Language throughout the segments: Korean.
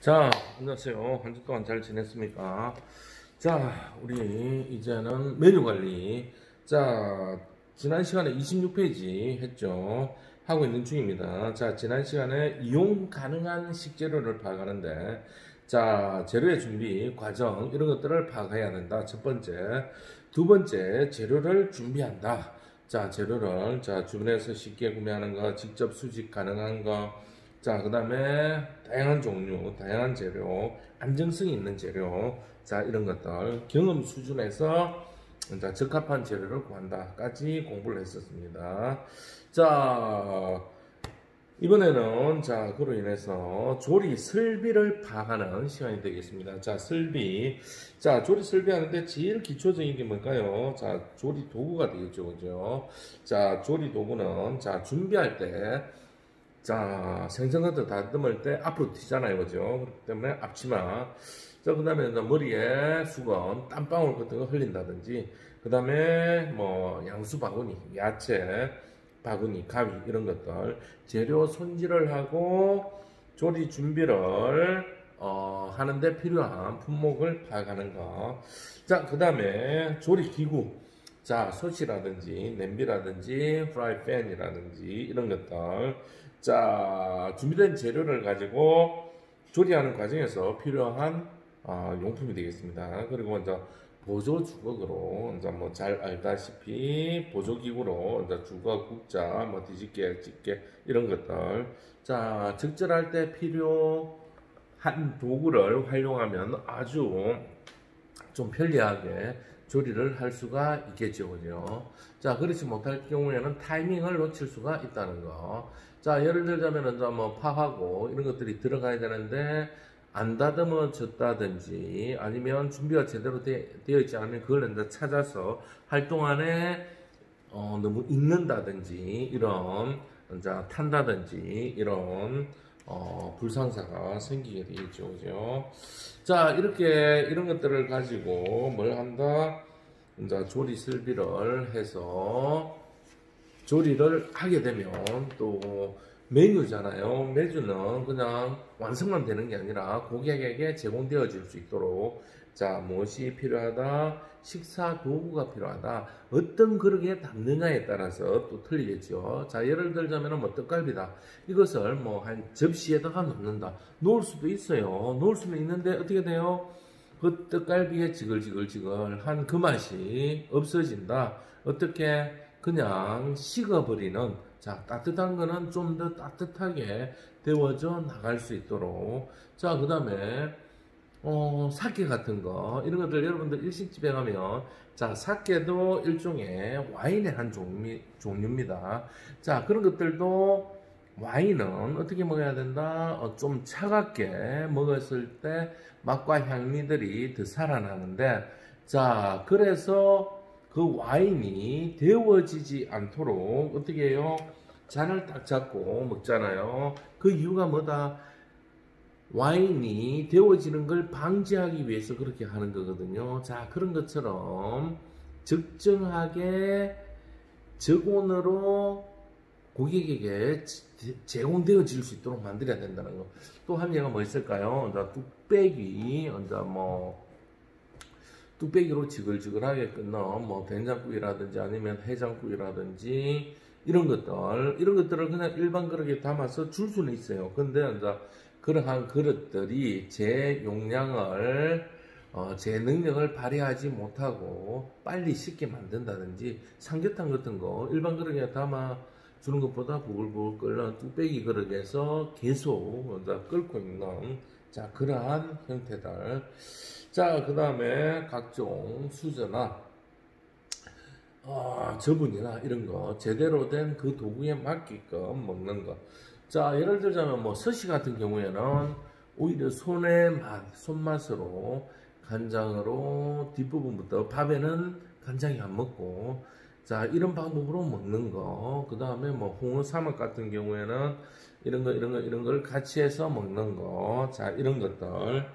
자, 안녕하세요. 한 주 동안 잘 지냈습니까? 자, 우리 이제는 메뉴 관리. 자, 지난 시간에 26페이지 했죠. 하고 있는 중입니다. 자, 지난 시간에 이용 가능한 식재료를 파악하는데, 자, 재료의 준비, 과정, 이런 것들을 파악해야 된다. 첫 번째. 두 번째, 재료를 준비한다. 자, 재료를, 자, 주변에서 쉽게 구매하는 거, 직접 수집 가능한 거, 자, 그 다음에 다양한 종류, 다양한 재료, 안정성 있는 재료, 자, 이런 것들, 경험 수준에서 자, 적합한 재료를 구한다까지 공부를 했었습니다. 자, 이번에는 자, 그로 인해서 조리 설비를 파악하는 시간이 되겠습니다. 자, 설비. 자, 조리 설비하는데 제일 기초적인 게 뭘까요? 자, 조리 도구가 되겠죠. 그죠? 자, 조리 도구는 자, 준비할 때 자, 생선 같은 거 다듬을 때 앞으로 튀잖아요. 그죠? 그렇기 때문에 앞치마. 자, 그 다음에 머리에 수건, 땀방울 같은 거 흘린다든지, 그 다음에 뭐, 양수 바구니, 야채, 바구니, 가위, 이런 것들. 재료 손질을 하고, 조리 준비를, 하는데 필요한 품목을 파악하는 거. 자, 그 다음에 조리 기구. 자, 솥이라든지, 냄비라든지, 프라이팬이라든지, 이런 것들. 자, 준비된 재료를 가지고 조리하는 과정에서 필요한 용품이 되겠습니다. 그리고 이제 보조 주걱으로 이제 뭐 잘 알다시피 보조 기구로 이제 주걱, 국자, 뭐 뒤집개, 집게 이런 것들. 자, 적절할 때 필요한 도구를 활용하면 아주 좀 편리하게 조리를 할 수가 있겠죠. 그죠? 자, 그렇지 못할 경우에는 타이밍을 놓칠 수가 있다는 거. 자, 예를 들자면, 이제 뭐, 파하고 이런 것들이 들어가야 되는데, 안 다듬어졌다든지, 아니면 준비가 제대로 되어 있지 않으면 그걸 이제 찾아서 활동 안에, 너무 익는다든지, 이런, 이제 탄다든지, 이런, 불상사가 생기게 되겠죠. 그죠? 자, 이렇게, 이런 것들을 가지고 뭘 한다? 이제 조리 설비를 해서 조리를 하게 되면 또 메뉴잖아요. 메뉴는 그냥 완성만 되는 게 아니라 고객에게 제공되어질 수 있도록 자, 무엇이 필요하다? 식사 도구가 필요하다. 어떤 그릇에 담느냐에 따라서 또 틀리겠죠. 자, 예를 들자면 뭐 떡갈비다. 이것을 뭐 한 접시에다가 놓는다. 놓을 수도 있어요. 놓을 수는 있는데 어떻게 돼요? 그 떡갈비의 지글지글한 그 맛이 없어진다. 어떻게? 그냥 식어버리는, 자, 따뜻한 거는 좀 더 따뜻하게 데워져 나갈 수 있도록. 자, 그 다음에, 사케 같은 거, 이런 것들 여러분들 일식집에 가면, 자, 사케도 일종의 와인의 한 종류입니다. 자, 그런 것들도 와인은 어떻게 먹어야 된다? 좀 차갑게 먹었을 때 맛과 향미들이 더 살아나는데, 자, 그래서 그 와인이 데워지지 않도록 어떻게 해요? 잔을 딱 잡고 먹잖아요. 그 이유가 뭐다? 와인이 데워지는 걸 방지하기 위해서 그렇게 하는 거거든요. 자, 그런 것처럼 적정하게 저온으로 고객에게 제공되어질 수 있도록 만들어야 된다는 거. 또 한 예가 뭐 있을까요? 뚝배기, 뚝배기로 지글지글하게 끓는 뭐 된장국이라든지 아니면 해장국이라든지 이런 것들을 그냥 일반 그릇에 담아서 줄 수는 있어요. 근데 이제 그러한 그릇들이 제 용량을 제 능력을 발휘하지 못하고 빨리 식게 만든다든지 삼계탕 같은 거 일반 그릇에 담아 주는 것보다 부글부글 끓는 뚝배기 그릇에서 계속 이제 끓고 있는 자, 그러한 형태들. 자, 그 다음에 각종 수저나, 저분이나 이런 거, 제대로 된 그 도구에 맞게끔 먹는 거. 자, 예를 들자면 뭐, 스시 같은 경우에는 오히려 손맛으로, 간장으로 뒷부분부터 밥에는 간장이 안 먹고, 자, 이런 방법으로 먹는 거. 그 다음에 뭐, 홍어 사막 같은 경우에는 이런 걸 같이 해서 먹는 거. 자, 이런 것들.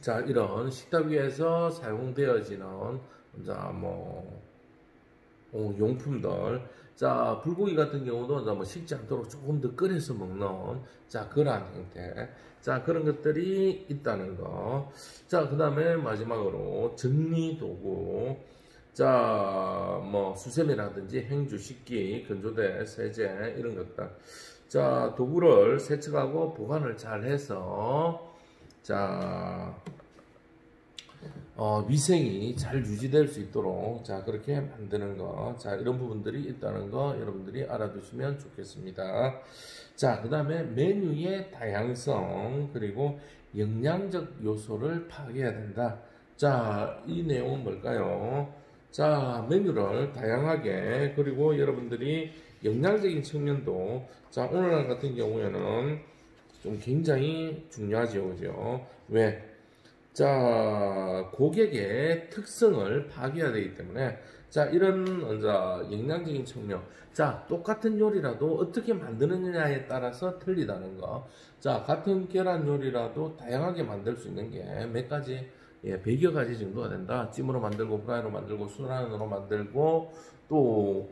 자, 이런 식탁 위에서 사용되어지는, 자, 뭐, 용품들. 자, 자, 불고기 같은 경우도 뭐 식지 않도록 조금 더 끓여서 먹는 자, 그러한 형태. 자, 그런 것들이 있다는 거. 자, 그 다음에 마지막으로 정리 도구. 자, 뭐 수세미라든지 행주, 식기, 건조대, 세제 이런 것들. 자, 도구를 세척하고 보관을 잘 해서 자, 위생이 잘 유지될 수 있도록 자 그렇게 만드는 거, 자 이런 부분들이 있다는 거 여러분들이 알아두시면 좋겠습니다. 자, 그 다음에 메뉴의 다양성 그리고 영양적 요소를 파악해야 된다. 자, 이 내용은 뭘까요? 자, 메뉴를 다양하게, 그리고 여러분들이 영양적인 측면도, 자 오늘날 같은 경우에는 좀 굉장히 중요하죠, 그죠? 왜? 자, 고객의 특성을 파악해야 되기 때문에, 자, 이런, 영양적인 측면. 자, 똑같은 요리라도 어떻게 만드느냐에 따라서 틀리다는 거. 자, 같은 계란 요리라도 다양하게 만들 수 있는 게 몇 가지, 100여 가지 정도가 된다. 찜으로 만들고, 프라이로 만들고, 순환으로 만들고, 또,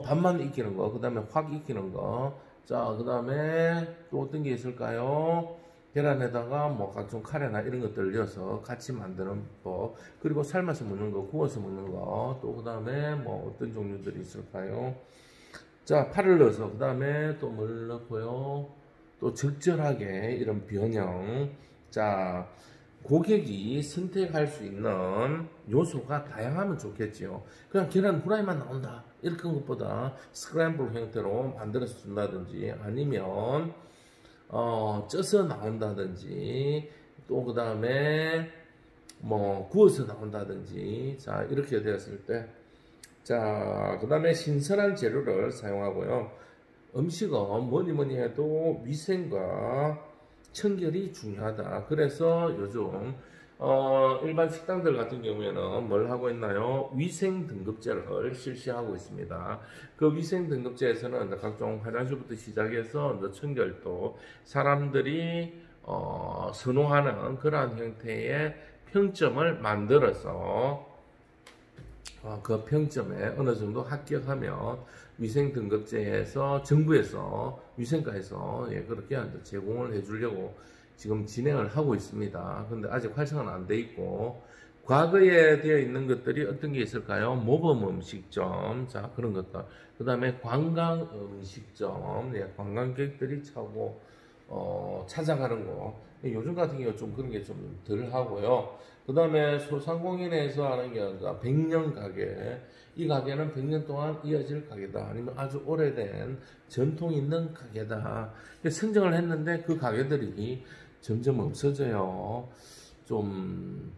반만 익히는 거, 그 다음에 확 익히는 거. 자, 그 다음에 또 어떤 게 있을까요? 계란에다가 뭐 각종 카레나 이런 것들을 넣어서 같이 만드는 법, 그리고 삶아서 먹는 거, 구워서 먹는 거, 또 그 다음에 뭐 어떤 종류들이 있을까요? 자, 파를 넣어서, 그 다음에 또 뭘 넣고요? 또 적절하게 이런 변형. 자, 고객이 선택할 수 있는 요소가 다양하면 좋겠지요. 그냥 계란 후라이만 나온다 이렇게 한 것보다 스크램블 형태로 만들어서 준다든지, 아니면 쪄서 나온다든지, 또 그 다음에 뭐 구워서 나온다든지, 자 이렇게 되었을 때, 자 그 다음에 신선한 재료를 사용하고요. 음식은 뭐니 해도 위생과 청결이 중요하다. 그래서 요즘 일반 식당들 같은 경우에는 뭘 하고 있나요? 위생 등급제를 실시하고 있습니다. 그 위생 등급제에서는 각종 화장실부터 시작해서 청결도, 사람들이 선호하는 그러한 형태의 평점을 만들어서 그 평점에 어느 정도 합격하면 위생 등급제에서 정부에서 위생과에서 그렇게 제공을 해주려고 지금 진행을 하고 있습니다. 근데 아직 활성화는 안 돼 있고, 과거에 되어 있는 것들이 어떤 게 있을까요? 모범 음식점, 자 그런 것들. 그 다음에 관광 음식점, 관광객들이 차고 찾아가는 거. 요즘 같은 경우 좀 그런 게 좀 덜 하고요. 그 다음에 소상공인에서 하는 게 100년 가게. 이 가게는 100년 동안 이어질 가게다. 아니면 아주 오래된 전통 있는 가게다. 선정을 했는데 그 가게들이 점점 없어져요. 좀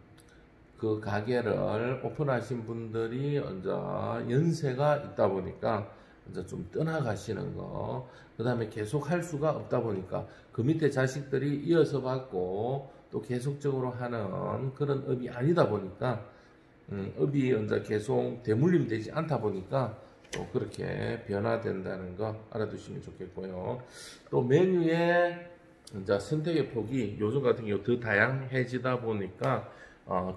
그 가게를 오픈하신 분들이 이제 연세가 있다 보니까 이제 좀 떠나가시는 거, 그 다음에 계속 할 수가 없다 보니까 그 밑에 자식들이 이어서 받고 또 계속적으로 하는 그런 업이 아니다 보니까 업이 이제 계속 대물림 되지 않다 보니까 또 그렇게 변화된다는 거 알아두시면 좋겠고요. 또 메뉴의 이제 선택의 폭이 요즘 같은 경우 더 다양해지다 보니까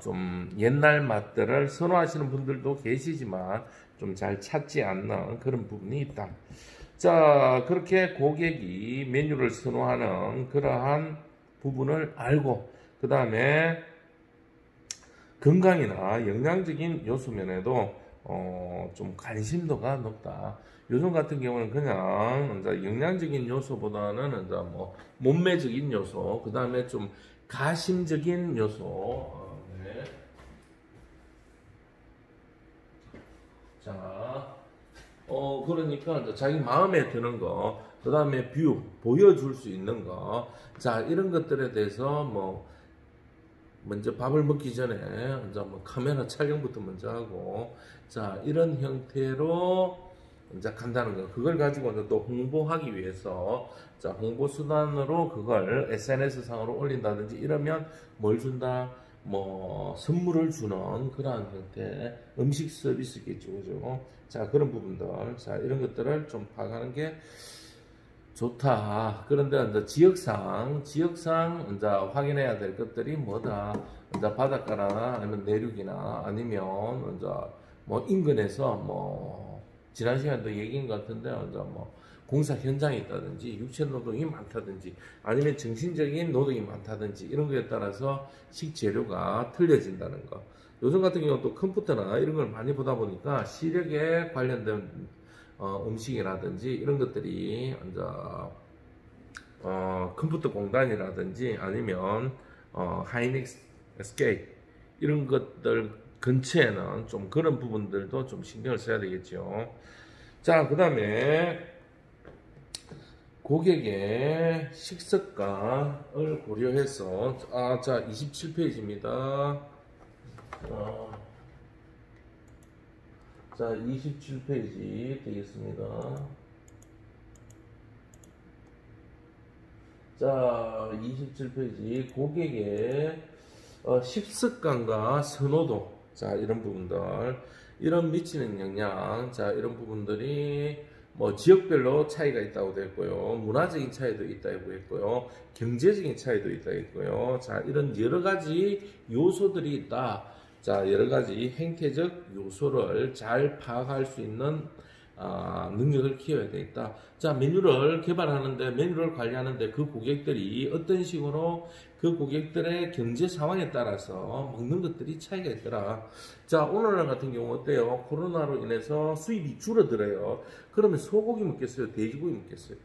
좀 옛날 맛들을 선호하시는 분들도 계시지만 좀 잘 찾지 않는 그런 부분이 있다. 자, 그렇게 고객이 메뉴를 선호하는 그러한 부분을 알고, 그 다음에 건강이나 영양적인 요소 면에도 좀 관심도가 높다. 요즘 같은 경우는 그냥 이제 영양적인 요소보다는 이제 뭐 몸매적인 요소, 그 다음에 좀 가심적인 요소. 네. 자, 그러니까 이제 자기 마음에 드는 거, 그 다음에 뷰, 보여줄 수 있는 거, 자 이런 것들에 대해서 뭐 먼저 밥을 먹기 전에 이제 뭐 카메라 촬영부터 먼저 하고, 자 이런 형태로 이제 간다는 거. 그걸 가지고 이제 또 홍보하기 위해서, 자 홍보 수단으로 그걸 SNS 상으로 올린다든지 이러면 뭘 준다? 뭐 선물을 주는 그러한 형태의 음식 서비스겠죠, 그죠? 자 그런 부분들, 자 이런 것들을 좀 파악하는 게 좋다. 그런데 이제 지역상 이제 확인해야 될 것들이 뭐다? 이제 바닷가나 아니면 내륙이나 아니면 이제 뭐 인근에서 뭐 지난 시간에도 얘기한 것 같은데, 이제 뭐, 공사 현장에 있다든지, 육체 노동이 많다든지, 아니면 정신적인 노동이 많다든지, 이런 거에 따라서 식재료가 틀려진다는 거. 요즘 같은 경우는 또 컴퓨터나 이런 걸 많이 보다 보니까 시력에 관련된 음식이라든지 이런 것들이 이제 컴퓨터 공단이라든지 아니면 하이닉스 SK 이런 것들 근처에는 좀 그런 부분들도 좀 신경을 써야 되겠죠. 자, 그 다음에 고객의 식습관을 고려해서 자 27페이지입니다. 자 27페이지 되겠습니다. 자 27페이지 고객의 식습관과 선호도, 자 이런 부분들, 이런 미치는 영향, 자 이런 부분들이 뭐 지역별로 차이가 있다고 되어 있고요, 문화적인 차이도 있다고 했고요, 경제적인 차이도 있다고 했고요. 자 이런 여러 가지 요소들이 있다. 자 여러 가지 행태적 요소를 잘 파악할 수 있는 능력을 키워야 되겠다. 자 메뉴를 개발하는데, 메뉴를 관리하는데 그 고객들이 어떤 식으로 그 고객들의 경제 상황에 따라서 먹는 것들이 차이가 있더라. 자 오늘날 같은 경우 어때요? 코로나로 인해서 수입이 줄어들어요. 그러면 소고기 먹겠어요? 돼지고기 먹겠어요?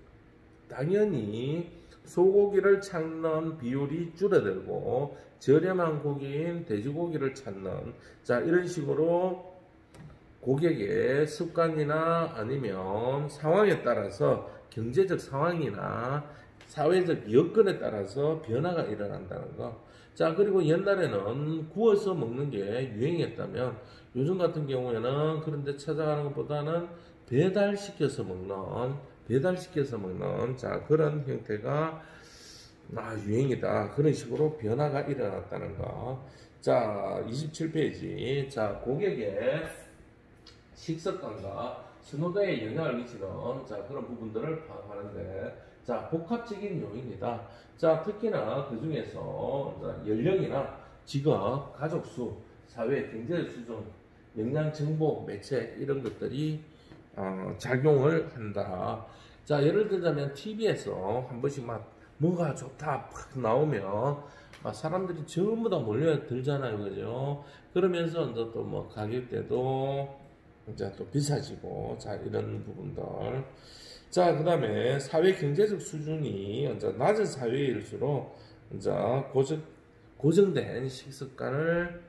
당연히 소고기를 찾는 비율이 줄어들고 저렴한 고기인 돼지고기를 찾는, 자 이런 식으로 고객의 습관이나 아니면 상황에 따라서, 경제적 상황이나 사회적 여건에 따라서 변화가 일어난다는 거. 자 그리고 옛날에는 구워서 먹는 게 유행이었다면 요즘 같은 경우에는 그런 데 찾아가는 것보다는 배달시켜서 먹는 자 그런 형태가 유행이다. 그런 식으로 변화가 일어났다는 거. 자 27페이지, 자 고객의 식습관과 선호도에 영향을 미치는 자 그런 부분들을 파악하는데, 자 복합적인 요인이다. 자 특히나 그 중에서 연령이나 직업, 가족수, 사회, 경제적 수준, 영양 정보, 매체 이런 것들이 작용을 한다. 자 예를 들자면 TV에서 한 번씩 막 뭐가 좋다 팍 나오면 사람들이 전부 다 몰려들잖아요, 그죠? 그러면서 이제 또 뭐 가격대도 이제 또 비싸지고, 자 이런 부분들. 자 그 다음에 사회 경제적 수준이 이제 낮은 사회일수록 이제 고정된 식습관을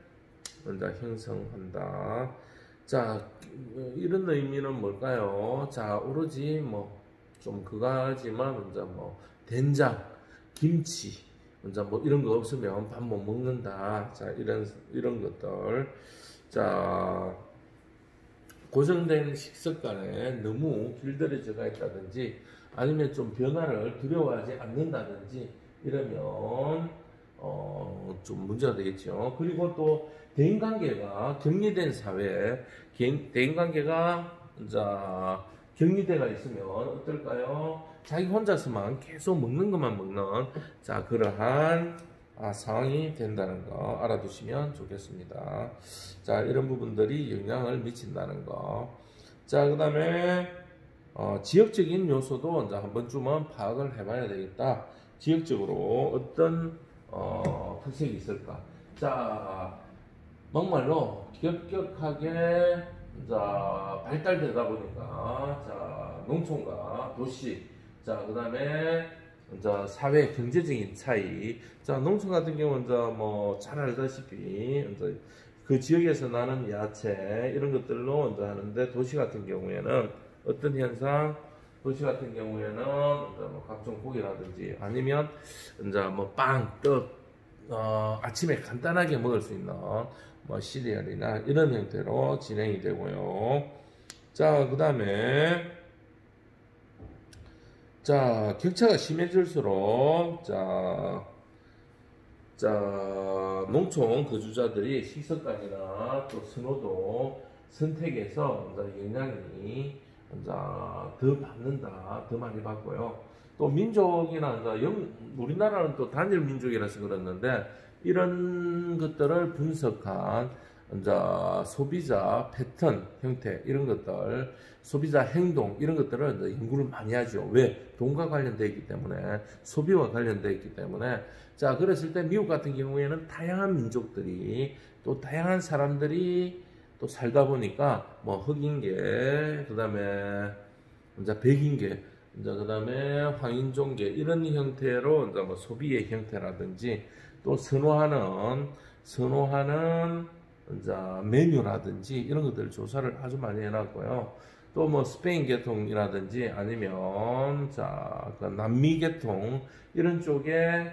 이제 형성한다. 자 이런 의미는 뭘까요? 자 오로지 뭐 좀 그거지만 이제 뭐 된장, 김치, 이제 뭐 이런 거 없으면 밥 못 먹는다. 자 이런 것들. 자 고정된 식습관에 너무 길들여져가 있다든지 아니면 좀 변화를 두려워하지 않는다든지 이러면 좀 문제가 되겠죠. 그리고 또 대인관계가 격리된 사회, 대인관계가 이제 격리대가 있으면 어떨까요? 자기 혼자서만 계속 먹는 것만 먹는, 자 그러한 상황이 된다는 거 알아두시면 좋겠습니다. 자 이런 부분들이 영향을 미친다는 거. 자 그 다음에 지역적인 요소도 이제 한 번쯤은 파악을 해봐야 되겠다. 지역적으로 어떤 특색이 있을까. 자 막말로 격격하게 이제 발달되다 보니까, 자 농촌과 도시, 자 그 다음에 이제 사회 경제적인 차이. 자 농촌 같은 경우는 이제 뭐 잘 알다시피 이제 그 지역에서 나는 야채 이런 것들로 이제 하는데, 도시 같은 경우에는 어떤 현상? 도시 같은 경우에는 이제 뭐 각종 고기라든지 아니면 이제 뭐 빵, 떡, 아침에 간단하게 먹을 수 있는 뭐 시리얼이나 이런 형태로 진행이 되고요. 자 그 다음에 자 격차가 심해질수록 농촌 거주자들이 식습관이나 또 선호도 선택에서 이제 영향이 이제 더 받는다, 더 많이 받고요. 또 민족이나 이제 우리나라는 또 단일 민족이라서 그랬는데 이런 것들을 분석한 이제 소비자 패턴 형태 이런 것들, 소비자 행동 이런 것들을 이제 연구를 많이 하죠. 왜? 돈과 관련되어 있기 때문에, 소비와 관련되어 있기 때문에. 자, 그랬을 때 미국 같은 경우에는 다양한 민족들이 또 다양한 사람들이 또 살다 보니까 뭐 흑인계, 그다음에 이제 백인계, 이제 그다음에 황인종계 이런 형태로 이제 뭐 소비의 형태라든지 또 선호하는 이제 메뉴라든지 이런 것들 조사를 아주 많이 해놨고요. 또 뭐 스페인 계통이라든지 아니면 그 남미 계통 이런 쪽에서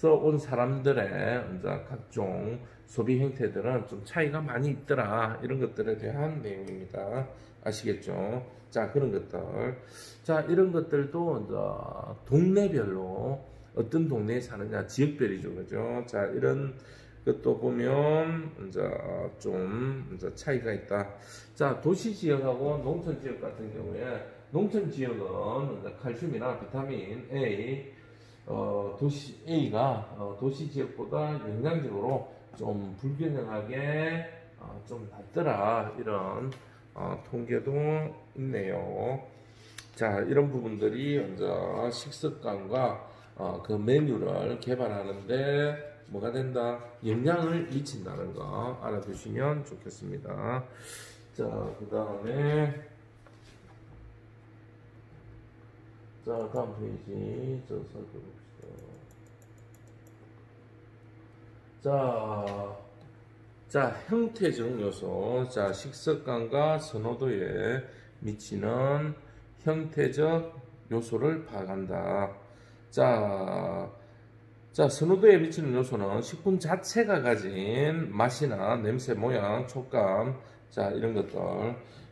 온 사람들의 이제 각종 소비 형태들은 좀 차이가 많이 있더라. 이런 것들에 대한 내용입니다. 아시겠죠? 자, 그런 것들. 자, 이런 것들도 이제 동네별로 어떤 동네에 사느냐, 지역별이죠. 그죠? 자, 이런 것도 보면 이제 좀 이제 차이가 있다. 자, 도시 지역하고 농촌 지역 같은 경우에, 농촌 지역은 이제 칼슘이나 비타민 A, 도시 A가 도시 지역보다 영양적으로 좀 불균형하게 좀 낮더라. 이런 통계도 있네요. 자, 이런 부분들이 이제 식습관과 그 메뉴를 개발하는데 뭐가 된다? 영향을 미친다는 거 알아두시면 좋겠습니다. 자, 그 다음에 자, 다음 페이지 살펴봅시다. 자, 형태적 요소. 자, 식습관과 선호도에 미치는 형태적 요소를 파악한다. 자, 선호도에 미치는 요소는 식품 자체가 가진 맛이나 냄새, 모양, 촉감, 자, 이런 것들.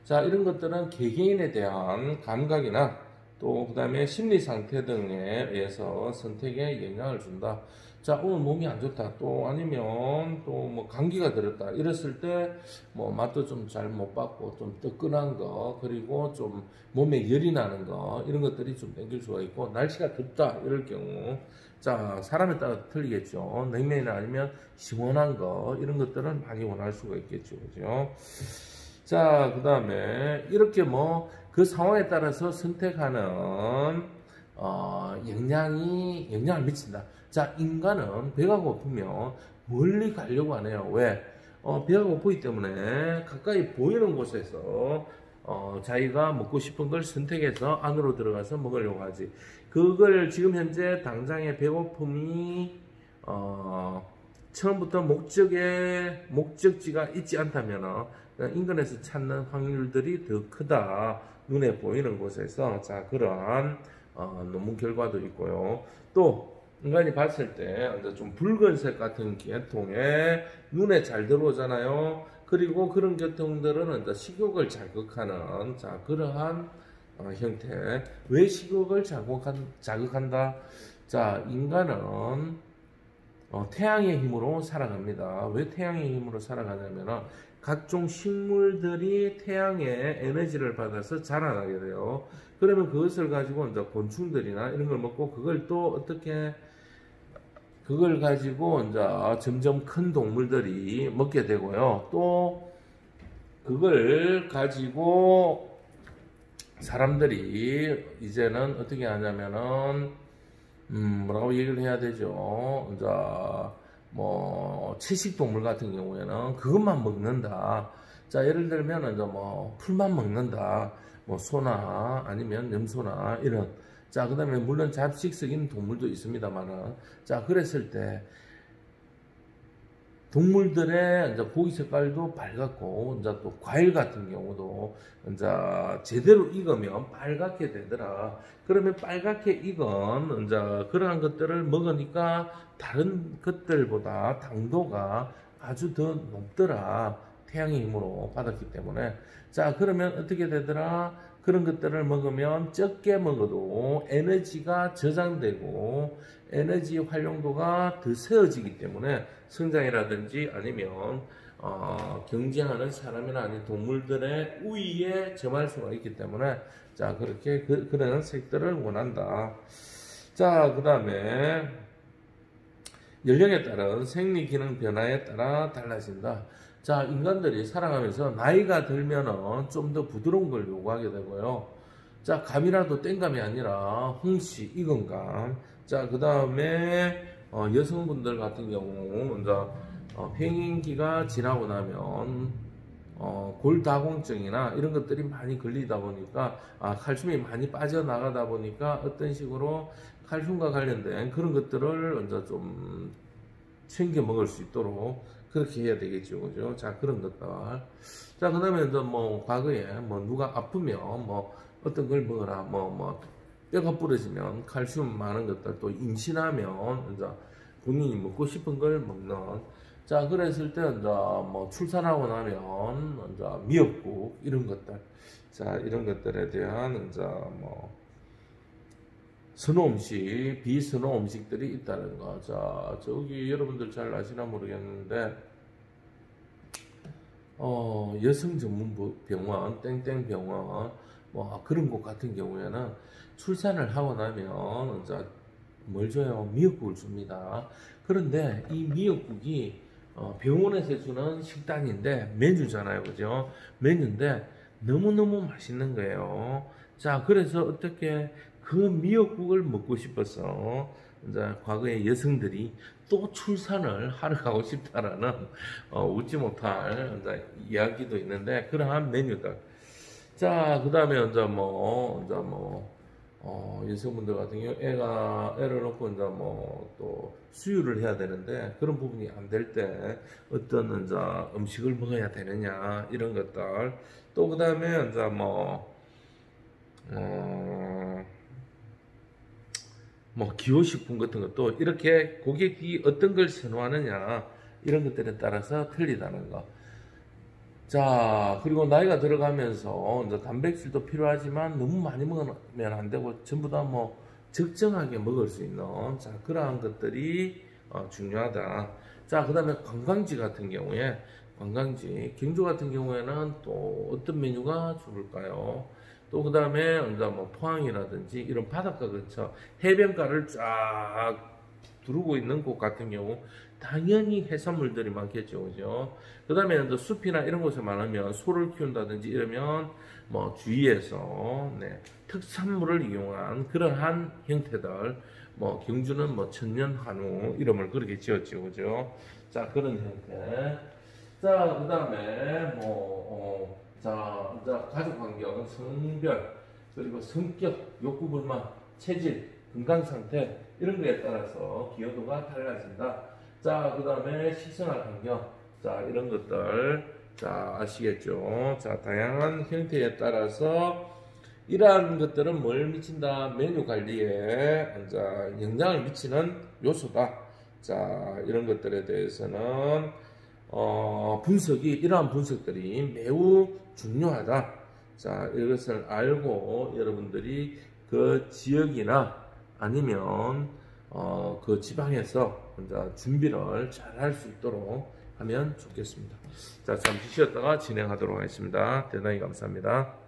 자, 이런 것들은 개개인에 대한 감각이나 또 그 다음에 심리 상태 등에 의해서 선택에 영향을 준다. 자, 오늘 몸이 안 좋다. 또 아니면 또 뭐 감기가 들었다. 이랬을 때 뭐 맛도 좀 잘 못 받고 좀 뜨끈한 거, 그리고 좀 몸에 열이 나는 거, 이런 것들이 좀 땡길 수가 있고, 날씨가 덥다. 이럴 경우, 자, 사람에 따라 틀리겠죠. 냉면이나 아니면 시원한 거, 이런 것들은 많이 원할 수가 있겠죠. 그죠? 자, 그 다음에 이렇게 뭐 그 상황에 따라서 선택하는 영향을 미친다. 자, 인간은 배가 고프면 멀리 가려고 하네요. 왜? 배가 고프기 때문에 가까이 보이는 곳에서 자기가 먹고 싶은 걸 선택해서 안으로 들어가서 먹으려고 하지. 그걸 지금 현재 당장의 배고픔이 처음부터 목적지가 있지 않다면 인근에서 찾는 확률들이 더 크다. 눈에 보이는 곳에서. 자, 그러한 논문 결과도 있고요. 또 인간이 봤을 때 좀 붉은색 같은 계통에 눈에 잘 들어오잖아요. 그리고 그런 계통들은 이제 식욕을 자극하는, 자, 그러한 형태. 왜 식욕을 자극한다? 자, 인간은 태양의 힘으로 살아갑니다. 왜 태양의 힘으로 살아가냐면 각종 식물들이 태양의 에너지를 받아서 자라나게 돼요. 그러면 그것을 가지고 이제 곤충들이나 이런 걸 먹고, 그걸 가지고 이제 점점 큰 동물들이 먹게 되고요. 또 그걸 가지고 사람들이 이제는 어떻게 하냐면은 뭐라고 얘기를 해야 되죠? 이제 뭐 채식동물 같은 경우에는 그것만 먹는다. 자, 예를 들면 이제 뭐 풀만 먹는다. 뭐 소나 아니면 염소나 이런. 자, 그 다음에 물론 잡식성인 동물도 있습니다만은, 자, 그랬을 때 동물들의 이제 고기 색깔도 밝았고, 이제 또 과일 같은 경우도 이제 제대로 익으면 빨갛게 되더라. 그러면 빨갛게 익은 이제 그러한 것들을 먹으니까 다른 것들보다 당도가 아주 더 높더라. 태양의 힘으로 받았기 때문에. 자, 그러면 어떻게 되더라? 그런 것들을 먹으면 적게 먹어도 에너지가 저장되고 에너지 활용도가 더 세워지기 때문에 성장이라든지 아니면 경쟁하는 사람이나 아닌 동물들의 우위에 점할 수가 있기 때문에, 자, 그렇게 그런 색들을 원한다. 자, 그 다음에 연령에 따른 생리 기능 변화에 따라 달라진다. 자, 인간들이 살아가면서 나이가 들면은 좀 더 부드러운 걸 요구하게 되고요. 자, 감이라도 땡감이 아니라 홍시, 익은감. 자, 그 다음에 여성분들 같은 경우 이제 횡행기가 지나고 나면 골다공증이나 이런 것들이 많이 걸리다 보니까 칼슘이 많이 빠져나가다 보니까 어떤 식으로 칼슘과 관련된 그런 것들을 이제 좀 챙겨 먹을 수 있도록 그렇게 해야 되겠죠, 그죠? 자, 그런 것들. 자, 그 다음에 이제 과거에 누가 아프면 어떤 걸 먹어라, 뼈가 부러지면 칼슘 많은 것들, 또 임신하면 이제 본인이 먹고 싶은 걸 먹는. 자, 그랬을 때 이제 출산하고 나면 이제 미역국 이런 것들. 자, 이런 것들에 대한 이제 선호 음식, 비선호 음식들이 있다는 거. 자, 저기 여러분들 잘 아시나 모르겠는데, 여성 전문 병원, 땡땡 병원, 그런 곳 같은 경우에는 출산을 하고 나면, 이제 뭘 줘요? 미역국을 줍니다. 그런데 이 미역국이 병원에서 주는 식단인데, 메뉴잖아요. 그죠? 메뉴인데, 너무너무 맛있는 거예요. 자, 그래서 어떻게 그 미역국을 먹고 싶어서 이제 과거에 여성들이 또 출산을 하러 가고 싶다라는 웃지 못할 이제 이야기도 있는데 그러한 메뉴들. 자, 그 다음에 이제 여성분들 같은 경우 애를 놓고 이제 또 수유를 해야 되는데 그런 부분이 안 될 때 어떤 이제 음식을 먹어야 되느냐 이런 것들. 또 그 다음에 이제 기호식품 같은 것도 이렇게 고객이 어떤 걸 선호하느냐 이런 것들에 따라서 틀리다는 거. 자, 그리고 나이가 들어가면서 이제 단백질도 필요하지만 너무 많이 먹으면 안 되고 전부 다 적정하게 먹을 수 있는 자 그러한 것들이 중요하다. 자, 그 다음에 관광지 같은 경우에 경주 같은 경우에는 또 어떤 메뉴가 좋을까요? 또 그 다음에 이제 포항이라든지 이런 바닷가 근처 해변가를 쫙 두르고 있는 곳 같은 경우 당연히 해산물들이 많겠죠, 그죠? 그 다음에 이제 숲이나 이런 곳에 많으면 소를 키운다든지 이러면 주위에서 특산물을 이용한 그러한 형태들 경주는 천년 한우 이름을 그렇게 지었죠, 그죠? 자, 그런 형태. 자, 그 다음에 자, 가족 환경, 성별, 그리고 성격, 욕구 불만, 체질, 건강 상태 이런 거에 따라서 기여도가 달라진다. 자, 그 다음에 식생활 환경, 자 이런 것들 자 아시겠죠? 자, 다양한 형태에 따라서 이러한 것들은 뭘 미친다? 메뉴 관리에 이제 영향을 미치는 요소다. 자, 이런 것들에 대해서는 이러한 분석들이 매우 중요하다. 자, 이것을 알고 여러분들이 그 지역이나 아니면 그 지방에서 이제 준비를 잘 할 수 있도록 하면 좋겠습니다. 자, 잠시 쉬었다가 진행하도록 하겠습니다. 대단히 감사합니다.